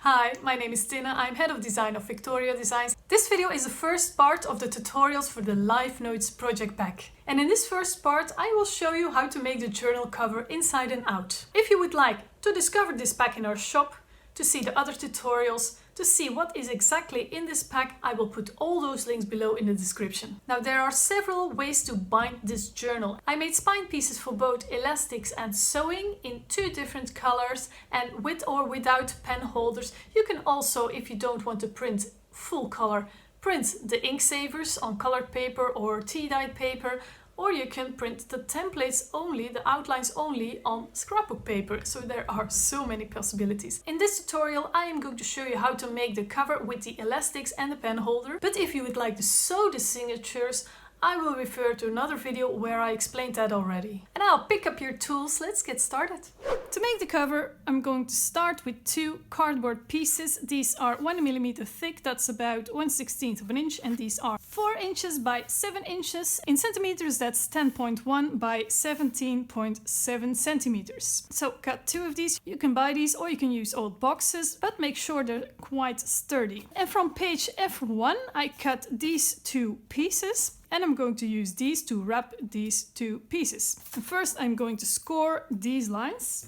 Hi, my name is Tina. I'm head of design of VectoriaDesigns. This video is the first part of the tutorials for the Live Notes project pack. And in this first part, I will show you how to make the journal cover inside and out. If you would like to discover this pack in our shop, to see the other tutorials, to see what is exactly in this pack, I will put all those links below in the description. Now there are several ways to bind this journal. I made spine pieces for both elastics and sewing in 2 different colors, and with or without pen holders. You can also, if you don't want to print full color, print the ink savers on colored paper or tea-dyed paper, or you can print the templates only, the outlines only on scrapbook paper. So there are so many possibilities. In this tutorial, I am going to show you how to make the cover with the elastics and the pen holder. But if you would like to sew the signatures, I will refer to another video where I explained that already. And I'll pick up your tools. Let's get started. To make the cover, I'm going to start with 2 cardboard pieces. These are 1mm thick, that's about 1/16 of an inch, and these are 4 inches by 7 inches. In centimeters, that's 10.1 by 17.7 centimeters. So cut 2 of these. You can buy these or you can use old boxes, but make sure they're quite sturdy. And from page F1, I cut these 2 pieces. And I'm going to use these to wrap these 2 pieces. And first I'm going to score these lines.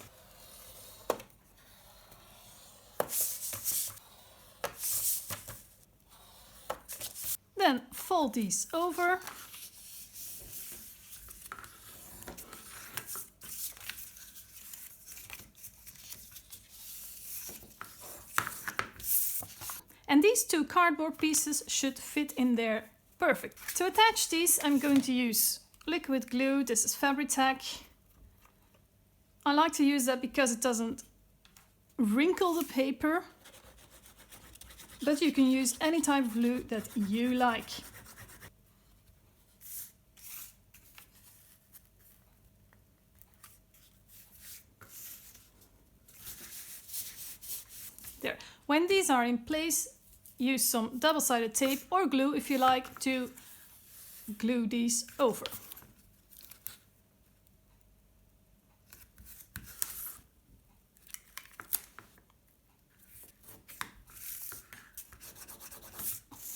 Then fold these over. And these 2 cardboard pieces should fit in there perfect. To attach these, I'm going to use liquid glue. This is Fabri-Tac. I like to use that because it doesn't wrinkle the paper, but you can use any type of glue that you like. There. When these are in place, use some double-sided tape or glue if you like to glue these over.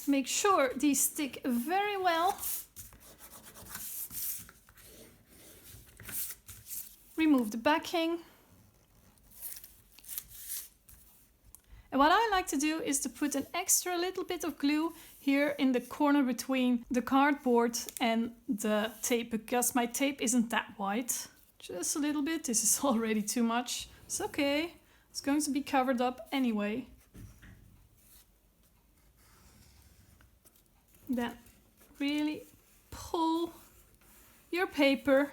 Make sure these stick very well. Remove the backing. And what I like to do is to put an extra little bit of glue here in the corner between the cardboard and the tape, because my tape isn't that white. Just a little bit. This is already too much. It's okay. It's going to be covered up anyway. Then really pull your paper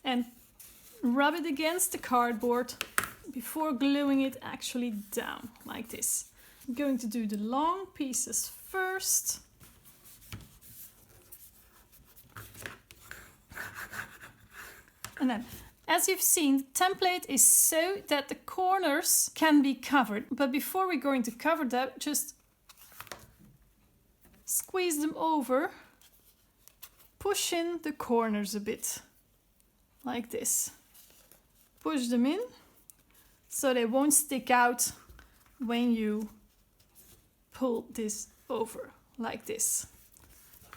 and rub it against the cardboard before gluing it actually down, like this. I'm going to do the long pieces first. And then, as you've seen, the template is so that the corners can be covered. But before we're going to cover that, just squeeze them over, push in the corners a bit, like this. Push them in, so they won't stick out when you pull this over, like this.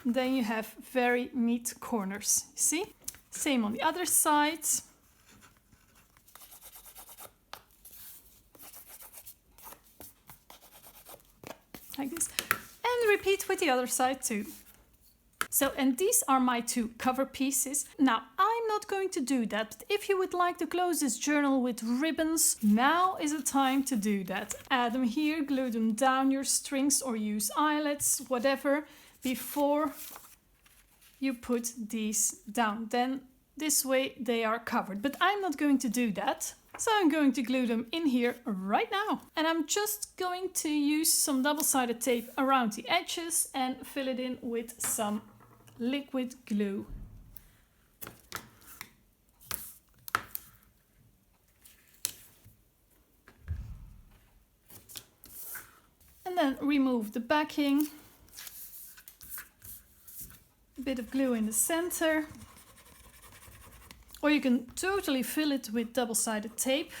Then you have very neat corners, see? Same on the other side. Like this. And repeat with the other side too. So, and these are my 2 cover pieces. Now, I'm not going to do that, but if you would like to close this journal with ribbons, now is the time to do that. Add them here, glue them down your strings or use eyelets, whatever, before you put these down. Then this way they are covered, but I'm not going to do that. So I'm going to glue them in here right now. And I'm just going to use some double-sided tape around the edges and fill it in with some liquid glue. And then remove the backing. A bit of glue in the center. Or you can totally fill it with double-sided tape.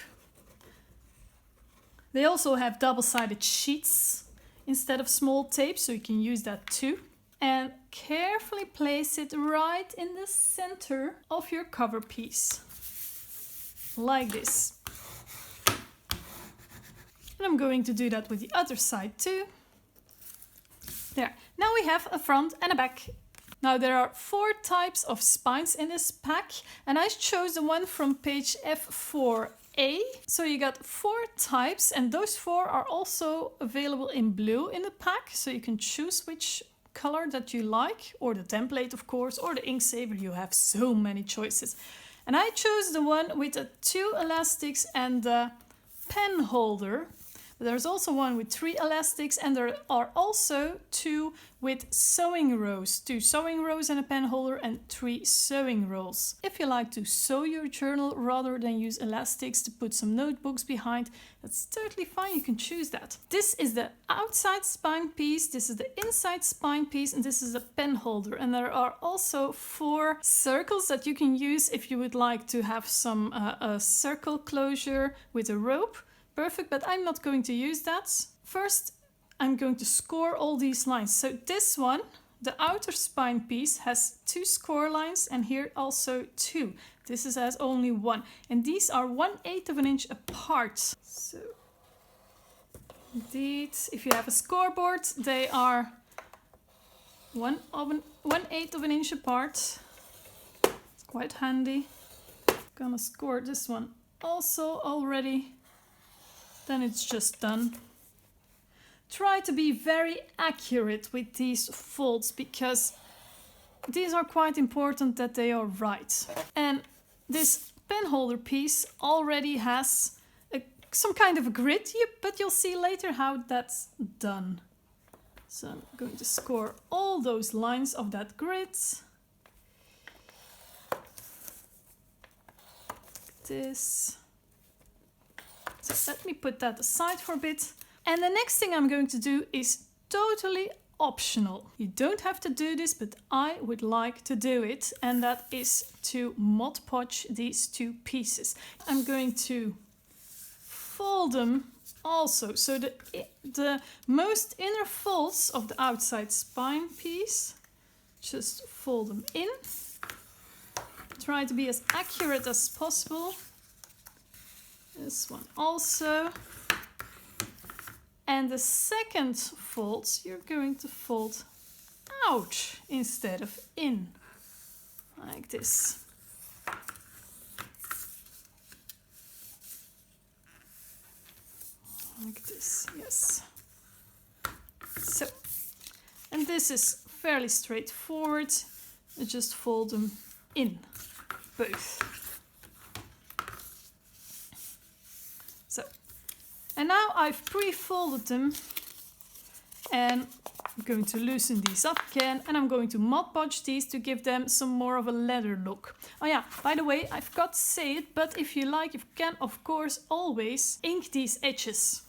They also have double-sided sheets instead of small tape, so you can use that too. And carefully place it right in the center of your cover piece, like this. And I'm going to do that with the other side too. There. Now we have a front and a back. Now there are 4 types of spines in this pack, and I chose the one from page F4A. So you got 4 types, and those 4 are also available in blue in the pack, so you can choose which color that you like, or the template of course, or the ink saver. You have so many choices. And I chose the one with the 2 elastics and the pen holder. There's also one with 3 elastics, and there are also 2 with sewing rows. 2 sewing rows and a pen holder, and 3 sewing rolls. If you like to sew your journal rather than use elastics to put some notebooks behind, that's totally fine, you can choose that. This is the outside spine piece, this is the inside spine piece, and this is the pen holder. And there are also 4 circles that you can use if you would like to have some a circle closure with a rope. Perfect, but I'm not going to use that. First, I'm going to score all these lines. So this one, the outer spine piece, has 2 score lines, and here also 2. This has only 1, and these are 1/8 of an inch apart. So indeed, if you have a scoreboard, they are 1/8 of an inch apart. It's quite handy. Gonna score this one also already. Then it's just done. Try to be very accurate with these folds, because these are quite important that they are right. And this pen holder piece already has some kind of a grid, but you'll see later how that's done. So I'm going to score all those lines of that grid. This. So let me put that aside for a bit. And the next thing I'm going to do is totally optional. You don't have to do this, but I would like to do it. And that is to Mod Podge these 2 pieces. I'm going to fold them also. So the most inner folds of the outside spine piece, just fold them in. Try to be as accurate as possible. This one also. And the second fold, you're going to fold out instead of in, like this. Like this, yes. So, and this is fairly straightforward. I just fold them in, both. So, and now I've pre-folded them, and I'm going to loosen these up again, and I'm going to Mod Podge these to give them some more of a leather look. Oh yeah, by the way, I forgot to say it, but if you like, you can of course always ink these edges.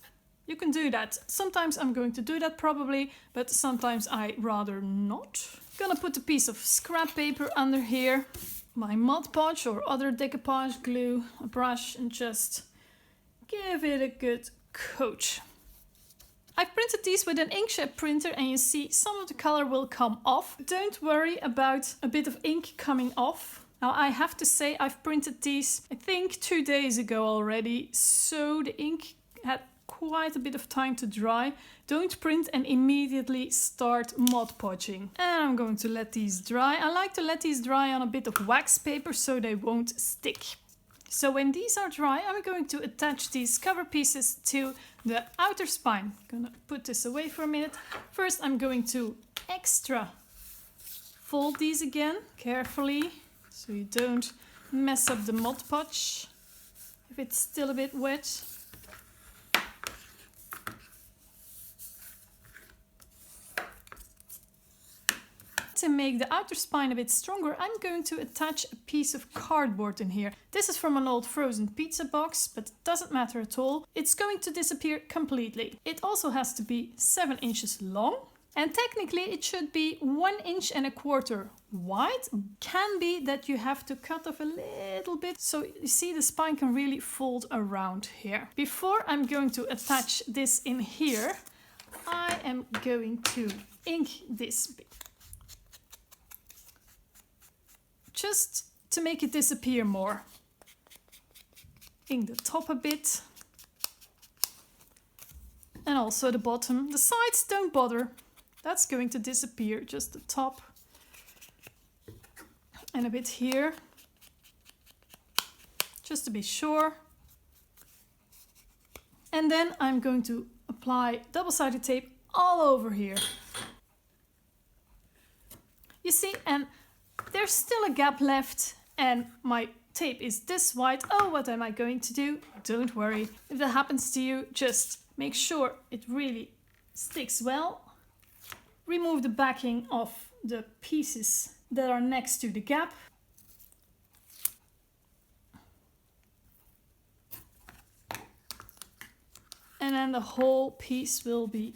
You can do that. Sometimes I'm going to do that probably, but sometimes I rather not. I'm gonna put a piece of scrap paper under here, my Mod Podge or other decoupage glue, a brush, and just give it a good coat. I've printed these with an inkjet printer, and you see some of the color will come off. Don't worry about a bit of ink coming off. Now I have to say I've printed these I think 2 days ago already, so the ink had quite a bit of time to dry. Don't print and immediately start Mod Podging. And I'm going to let these dry. I like to let these dry on a bit of wax paper so they won't stick. So when these are dry, I'm going to attach these cover pieces to the outer spine. I'm gonna put this away for a minute. First, I'm going to extra fold these again carefully so you don't mess up the Mod Podge if it's still a bit wet. To make the outer spine a bit stronger, I'm going to attach a piece of cardboard in here. This is from an old frozen pizza box, but it doesn't matter at all. It's going to disappear completely. It also has to be 7 inches long. And technically it should be 1.25 inches wide. Can be that you have to cut off a little bit so you see the spine can really fold around here. Before I'm going to attach this in here, I am going to ink this bit. Just to make it disappear more. Ink the top a bit. And also the bottom. The sides don't bother. That's going to disappear, just the top. And a bit here. Just to be sure. And then I'm going to apply double-sided tape all over here. You see, and there's still a gap left and my tape is this wide. Oh, what am I going to do? Don't worry. If that happens to you, just make sure it really sticks well. Remove the backing of the pieces that are next to the gap. And then the whole piece will be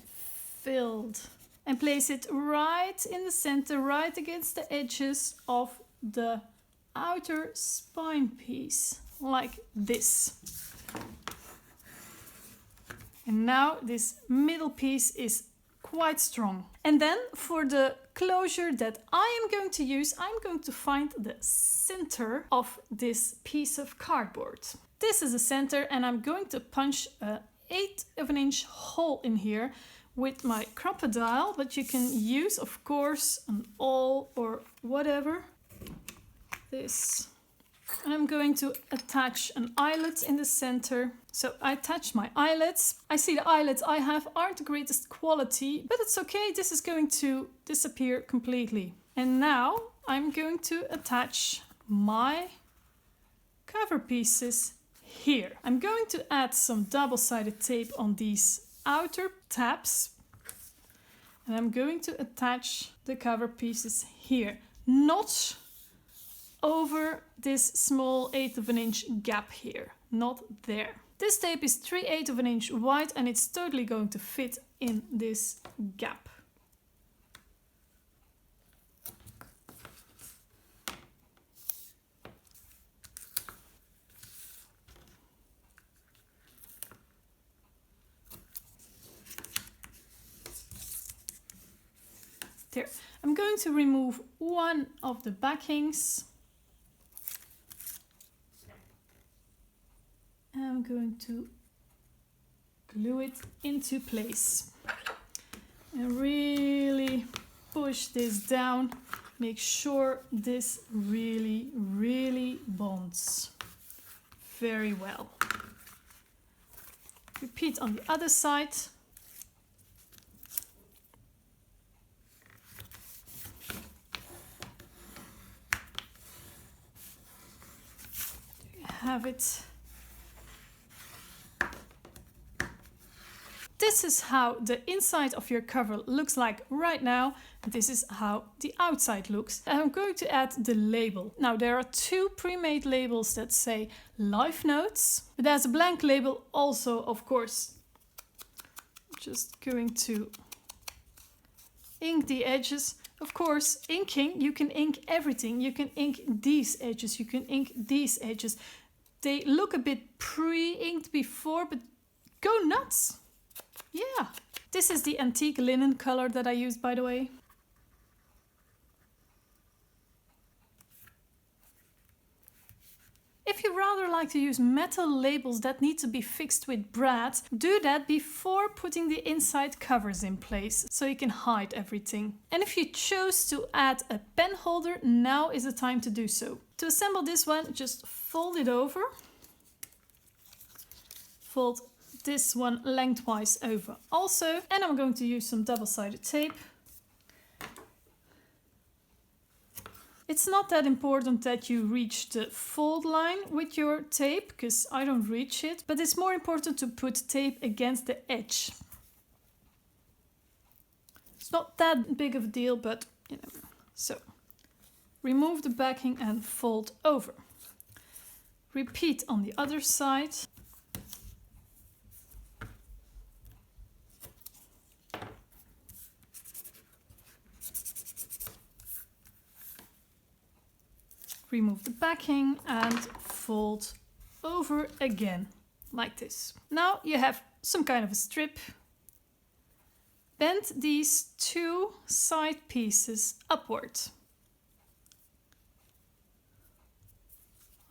filled. And place it right in the center, right against the edges of the outer spine piece, like this. And now this middle piece is quite strong. And then for the closure that I am going to use, I'm going to find the center of this piece of cardboard. This is the center and I'm going to punch an 1/8 inch hole in here with my crocodile, but you can use, of course, an awl or whatever. This. And I'm going to attach an eyelet in the center. So I attach my eyelets. I see the eyelets I have aren't the greatest quality, but it's okay. This is going to disappear completely. And now I'm going to attach my cover pieces here. I'm going to add some double-sided tape on these outer tabs. And I'm going to attach the cover pieces here. Not over this small 1/8 inch gap here, not there. This tape is 3/8 inch wide and it's totally going to fit in this gap. There. I'm going to remove one of the backings. I'm going to glue it into place and really push this down. Make sure this really bonds very well. Repeat on the other side. There you have it. This is how the inside of your cover looks like right now. This is how the outside looks. I'm going to add the label. Now there are two pre-made labels that say Life Notes. But there's a blank label also, of course. Just going to ink the edges. Of course, inking, you can ink everything. You can ink these edges, you can ink these edges. They look a bit pre-inked before, but go nuts. Yeah, this is the antique linen color that I used, by the way. If you rather like to use metal labels that need to be fixed with brad, do that before putting the inside covers in place, so you can hide everything. And if you chose to add a pen holder, now is the time to do so. To assemble this one, just fold it over. Fold this one lengthwise over also, and I'm going to use some double-sided tape. It's not that important that you reach the fold line with your tape, because I don't reach it, but it's more important to put tape against the edge. It's not that big of a deal, but you know. So remove the backing and fold over. Repeat on the other side. remove the backing and fold over again, like this. Now you have some kind of a strip. Bend these two side pieces upward,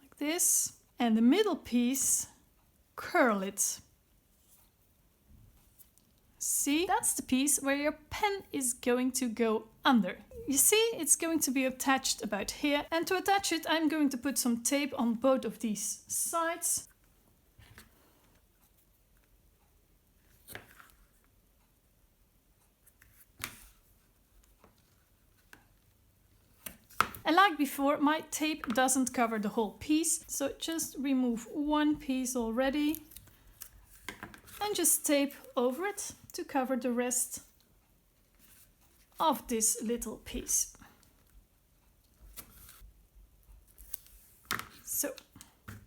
like this, and the middle piece, curl it. See, that's the piece where your pen is going to go under. You see, it's going to be attached about here, and to attach it I'm going to put some tape on both of these sides. And like before, my tape doesn't cover the whole piece, so just remove one piece already and just tape over it to cover the rest of this little piece. So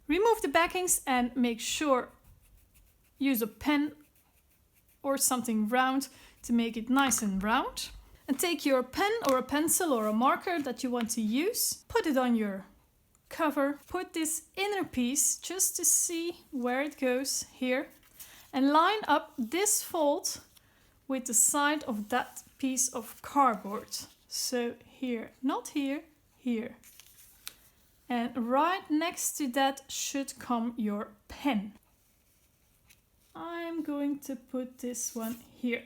remove the backings and make sure use a pen or something round to make it nice and round. And take your pen or a pencil or a marker that you want to use, put it on your cover, put this inner piece just to see where it goes here, and line up this fold with the side of that piece of cardboard. So here, not here, here. And right next to that should come your pen. I'm going to put this one here.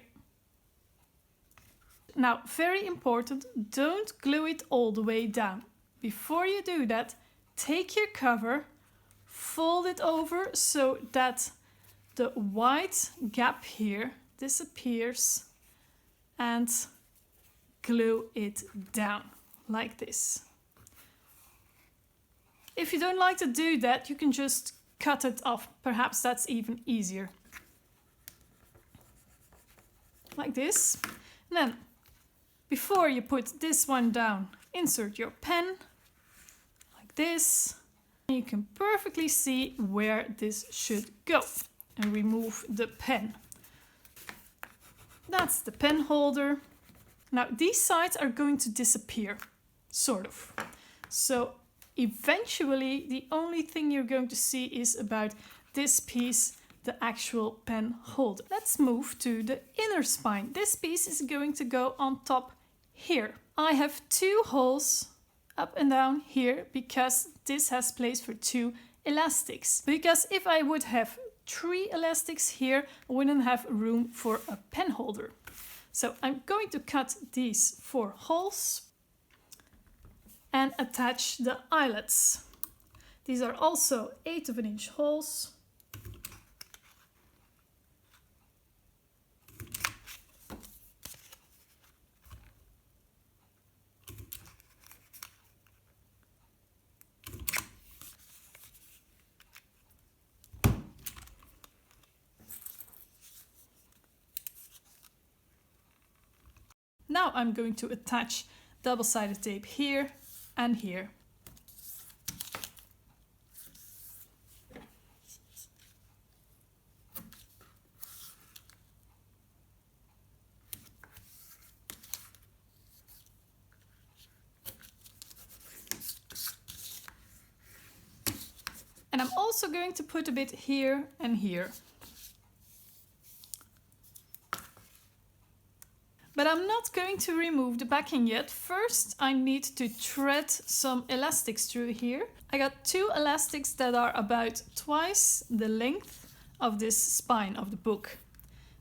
Now, very important, don't glue it all the way down. Before you do that, take your cover, fold it over so that the white gap here disappears, and glue it down like this. If you don't like to do that, you can just cut it off. Perhaps that's even easier. Like this. And then, before you put this one down, insert your pen, like this. You can perfectly see where this should go. And remove the pen. That's the pen holder. Now these sides are going to disappear, sort of. So eventually the only thing you're going to see is about this piece, the actual pen holder. Let's move to the inner spine. This piece is going to go on top here. I have two holes up and down here because this has place for two elastics. Because if I would have three elastics here, I wouldn't have room for a pen holder. So I'm going to cut these 4 holes and attach the eyelets. These are also 1/8 of an inch holes. Now I'm going to attach double-sided tape here and here. And I'm also going to put a bit here and here. But I'm not going to remove the backing yet. First, I need to thread some elastics through here. I got 2 elastics that are about twice the length of this spine of the book.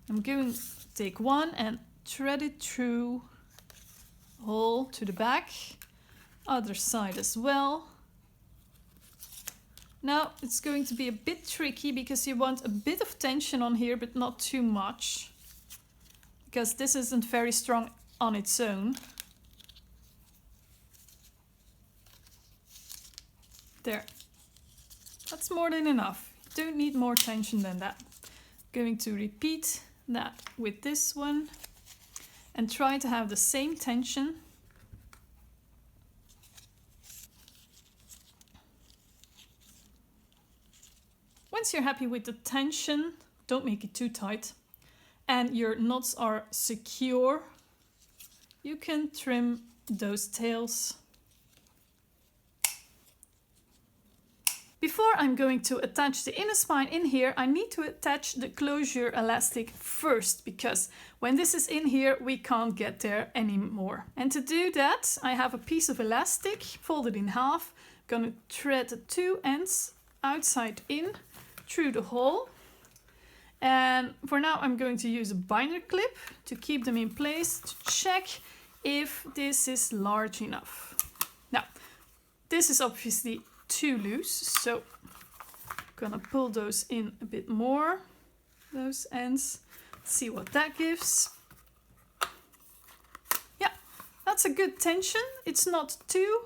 I'm going to take one and thread it through hole to the back. Other side as well. Now it's going to be a bit tricky because you want a bit of tension on here, but not too much. Because this isn't very strong on its own. There. That's more than enough. You don't need more tension than that. Going to repeat that with this one and try to have the same tension. Once you're happy with the tension, don't make it too tight, and your knots are secure, you can trim those tails. Before I'm going to attach the inner spine in here, I need to attach the closure elastic first, because when this is in here, we can't get there anymore. And to do that, I have a piece of elastic folded in half. I'm gonna thread the two ends outside in through the hole. And for now, I'm going to use a binder clip to keep them in place to check if this is large enough. Now, this is obviously too loose, so I'm gonna pull those in a bit more, those ends, see what that gives. Yeah, that's a good tension. It's not too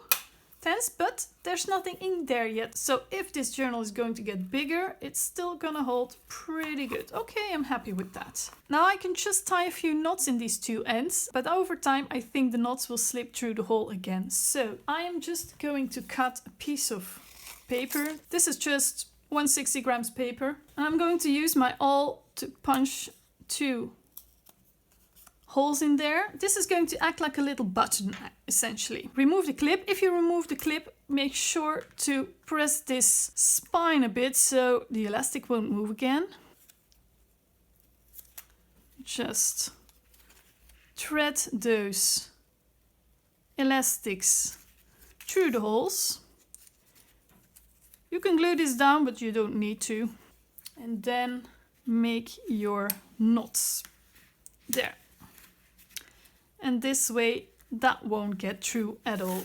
tense, but there's nothing in there yet. So if this journal is going to get bigger, it's still gonna hold pretty good. Okay, I'm happy with that. Now I can just tie a few knots in these two ends, but over time I think the knots will slip through the hole again. So I am just going to cut a piece of paper. This is just 160 grams paper. And I'm going to use my awl to punch two holes in there. This is going to act like a little button, essentially. Remove the clip. If you remove the clip, make sure to press this spine a bit so the elastic won't move again. Just thread those elastics through the holes. You can glue this down, but you don't need to. And then make your knots there. And this way that won't get through at all.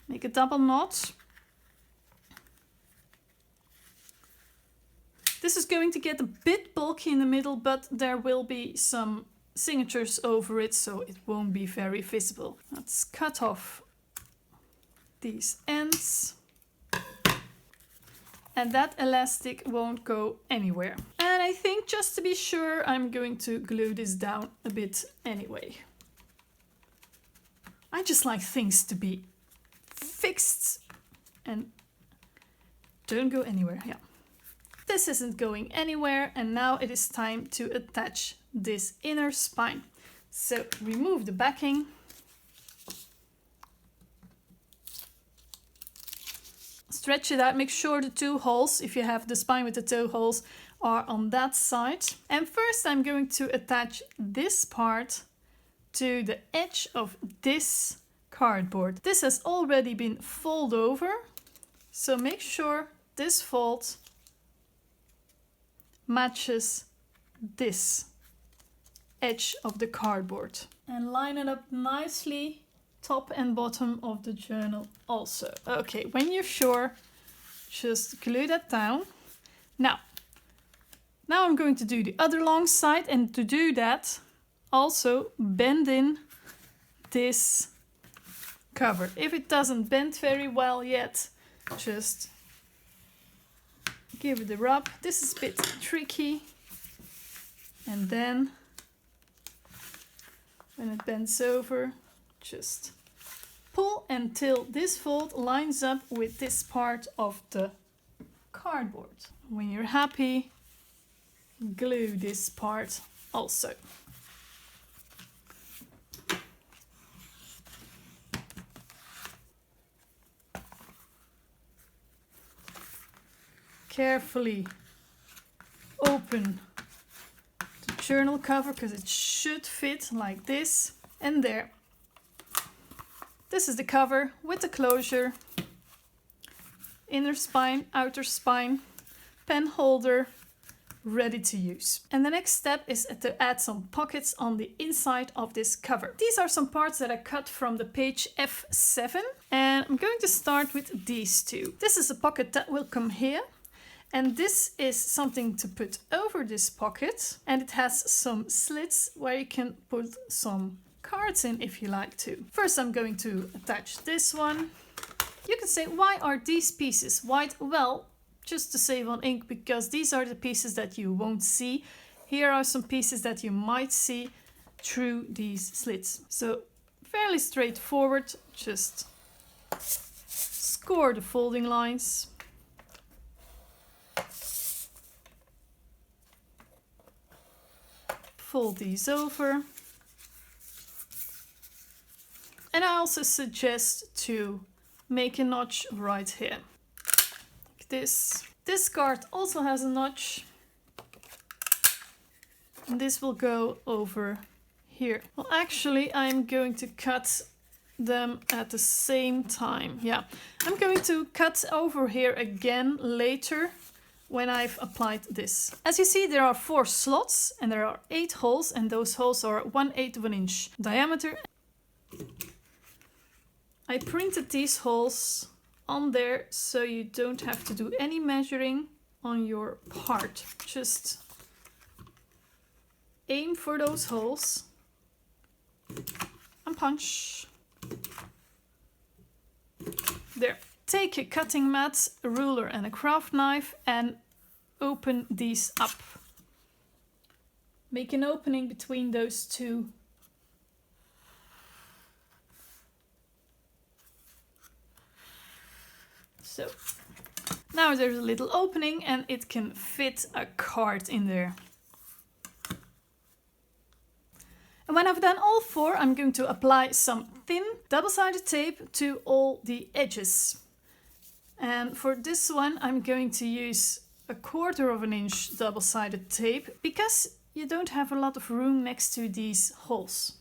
Make a double knot. This is going to get a bit bulky in the middle, but there will be some signatures over it, so it won't be very visible. Let's cut off these ends. And that elastic won't go anywhere. And I think just to be sure, I'm going to glue this down a bit anyway. I just like things to be fixed and don't go anywhere. Yeah. This isn't going anywhere, and now it is time to attach this inner spine. So remove the backing. Stretch it out, make sure the two holes, if you have the spine with the toe holes, are on that side. And first I'm going to attach this part to the edge of this cardboard. This has already been folded over, so make sure this fold matches this edge of the cardboard. And line it up nicely, top and bottom of the journal also. Okay, when you're sure, just glue that down. Now I'm going to do the other long side, and to do that, also bend in this cover. If it doesn't bend very well yet, just give it a rub. This is a bit tricky. And then when it bends over, just pull until this fold lines up with this part of the cardboard. When you're happy, glue this part also. Carefully open the journal cover, because it should fit like this. And there. This is the cover with the closure, inner spine, outer spine, pen holder, ready to use. And the next step is to add some pockets on the inside of this cover. These are some parts that I cut from the page F7, and I'm going to start with these two. This is a pocket that will come here. And this is something to put over this pocket, and it has some slits where you can put some cards in if you like to. First I'm going to attach this one. You can say, why are these pieces white? Well, just to save on ink, because these are the pieces that you won't see. Here are some pieces that you might see through these slits. So fairly straightforward, just score the folding lines. Fold these over. And I also suggest to make a notch right here. like this. This card also has a notch. And this will go over here. Well, actually, I'm going to cut them at the same time. Yeah, I'm going to cut over here again later when I've applied this. As you see, there are 4 slots and there are 8 holes, and those holes are 1/8 of an inch diameter. I printed these holes on there so you don't have to do any measuring on your part. Just aim for those holes and punch. There. Take a cutting mat, a ruler and a craft knife and open these up. Make an opening between those 2. So now there's a little opening and it can fit a card in there. And when I've done all 4, I'm going to apply some thin double-sided tape to all the edges. And for this one, I'm going to use 1/4 of an inch double-sided tape because you don't have a lot of room next to these holes.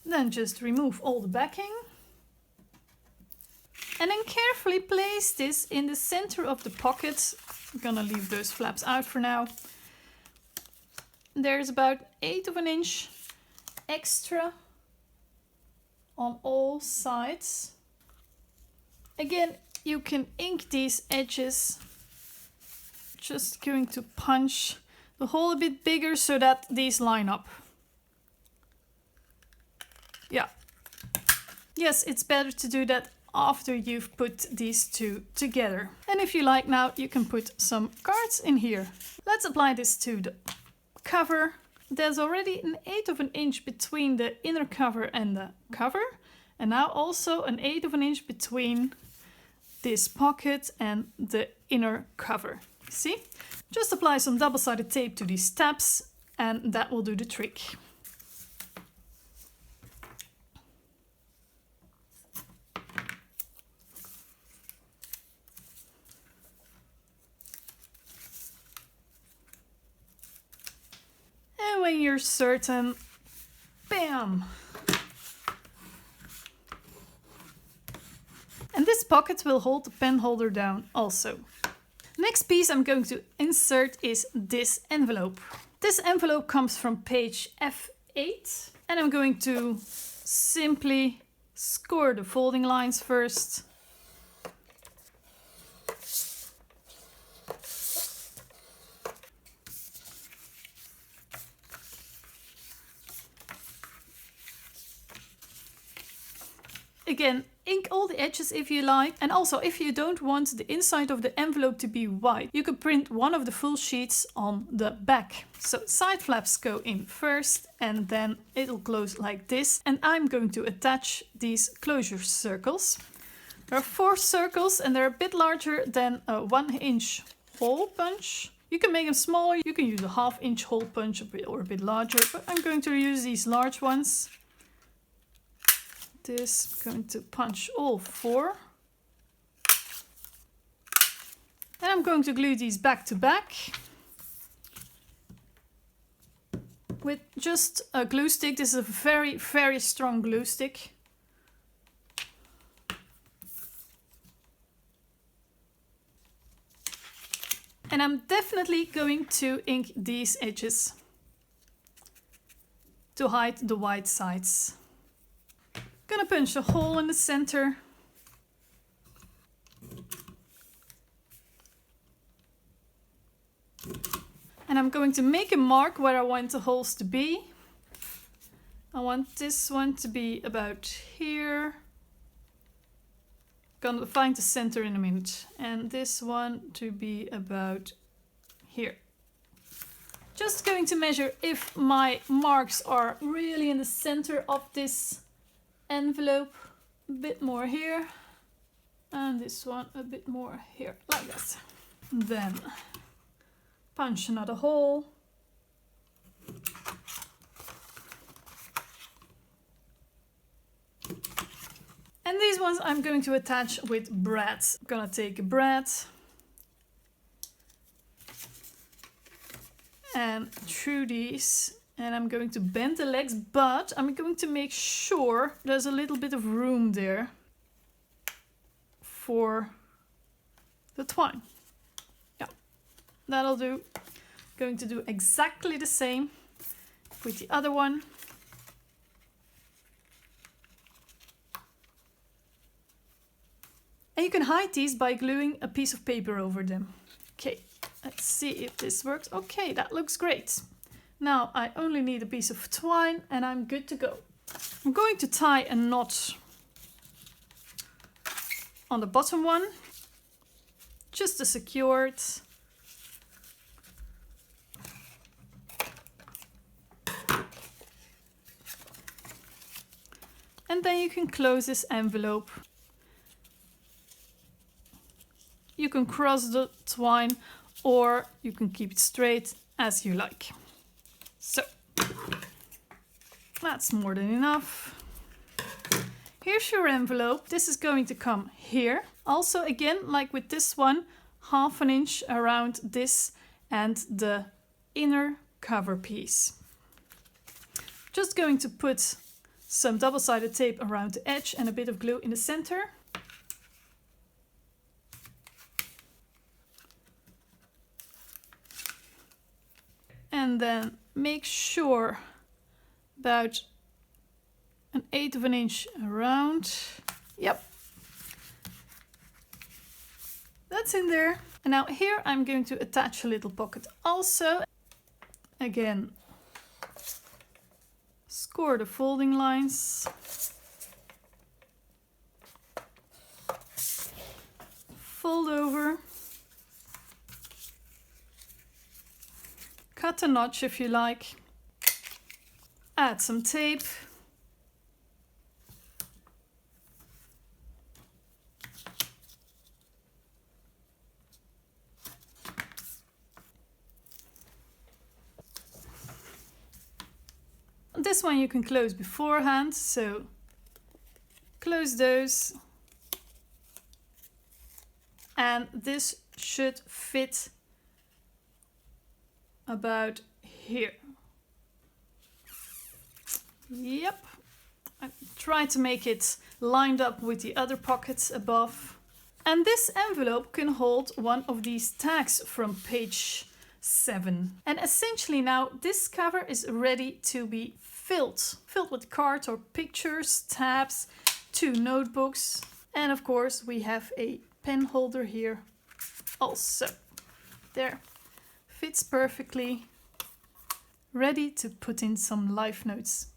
Then just remove all the backing. And then carefully place this in the center of the pocket. I'm gonna leave those flaps out for now. There's about 1/8 of an inch extra on all sides. Again, you can ink these edges. Just going to punch the hole a bit bigger so that these line up. Yeah. Yes, it's better to do that after you've put these 2 together. And if you like now, you can put some cards in here. Let's apply this to the cover. There's already 1/8 of an inch between the inner cover and the cover. And now also 1/8 of an inch between this pocket and the inner cover. See? Just apply some double-sided tape to these tabs and that will do the trick. And when you're certain, bam! And this pocket will hold the pen holder down also. Next piece I'm going to insert is this envelope. This envelope comes from page F8 and I'm going to simply score the folding lines first. Again, ink all the edges if you like, and also if you don't want the inside of the envelope to be white, you could print one of the full sheets on the back. So side flaps go in first and then it'll close like this, and I'm going to attach these closure circles. There are 4 circles and they're a bit larger than a 1-inch hole punch. You can make them smaller, you can use a 1/2-inch hole punch or a bit larger, but I'm going to use these large ones. This, I'm going to punch all 4. And I'm going to glue these back to back with just a glue stick. This is a very, very strong glue stick. And I'm definitely going to ink these edges to hide the white sides. Gonna punch a hole in the center. And I'm going to make a mark where I want the holes to be. I want this one to be about here. Gonna find the center in a minute. And this one to be about here. Just going to measure if my marks are really in the center of this envelope. A bit more here. And this one a bit more here, like that. Then punch another hole. And these ones I'm going to attach with bread. I'm gonna take a bread and through these, and I'm going to bend the legs, but I'm going to make sure there's a little bit of room there for the twine. Yeah, that'll do. Going to do exactly the same with the other one. And you can hide these by gluing a piece of paper over them. Okay, let's see if this works. Okay, that looks great. Now I only need a piece of twine and I'm good to go. I'm going to tie a knot on the bottom one, just to secure it. And then you can close this envelope. You can cross the twine or you can keep it straight as you like. So that's more than enough. Here's your envelope. This is going to come here. Also, again, like with this one, 1/2 inch around this and the inner cover piece. Just going to put some double-sided tape around the edge and a bit of glue in the center. And then make sure about 1/8 inch around. Yep. That's in there. And now here I'm going to attach a little pocket also. Again, score the folding lines. Fold over. Cut a notch if you like. Add some tape. This one you can close beforehand, so close those. And this should fit about here. Yep. I try to make it lined up with the other pockets above. And this envelope can hold one of these tags from page 7. And essentially now this cover is ready to be filled with cards or pictures, tabs, 2 notebooks, and of course we have a pen holder here also. There, fits perfectly, ready to put in some life notes.